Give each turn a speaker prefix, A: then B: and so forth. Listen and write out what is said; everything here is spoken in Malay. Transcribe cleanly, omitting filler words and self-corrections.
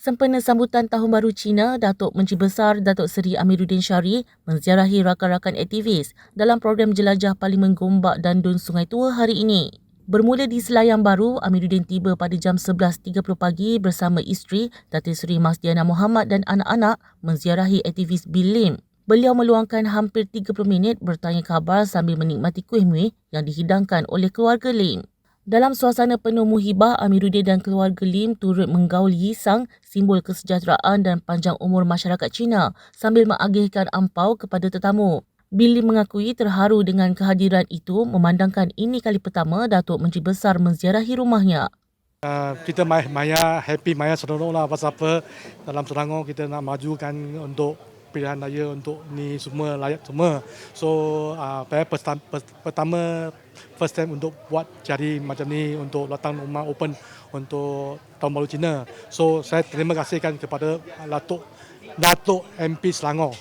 A: Sempena sambutan Tahun Baru Cina, Datuk Menteri Besar Datuk Seri Amiruddin Syari menziarahi rakan-rakan aktivis dalam program jelajah Parlimen Gombak dan Dun Sungai Tua hari ini. Bermula di Selayang Baru, Amiruddin tiba pada jam 11.30 pagi bersama isteri Datuk Seri Masdiana Mohamad dan anak-anak menziarahi aktivis Bill Lim. Beliau meluangkan hampir 30 minit bertanya khabar sambil menikmati kuih muih yang dihidangkan oleh keluarga Lim. Dalam suasana penuh muhibah, Amiruddin dan keluarga Lim turut menggaul Yisang, simbol kesejahteraan dan panjang umur masyarakat Cina, sambil mengagihkan ampau kepada tetamu. Bill Lim mengakui terharu dengan kehadiran itu, memandangkan ini kali pertama Datuk Menteri Besar menziarahi rumahnya.
B: Kita maya happy, maya seronok lah pasal apa dalam Selangor kita nak majukan untuk pilihan raya untuk ni semua layak semua. So pertama first time untuk buat jadi macam ni untuk latang rumah open untuk Tahun Baru Cina. So saya terima kasihkan kepada Datuk MP Selangor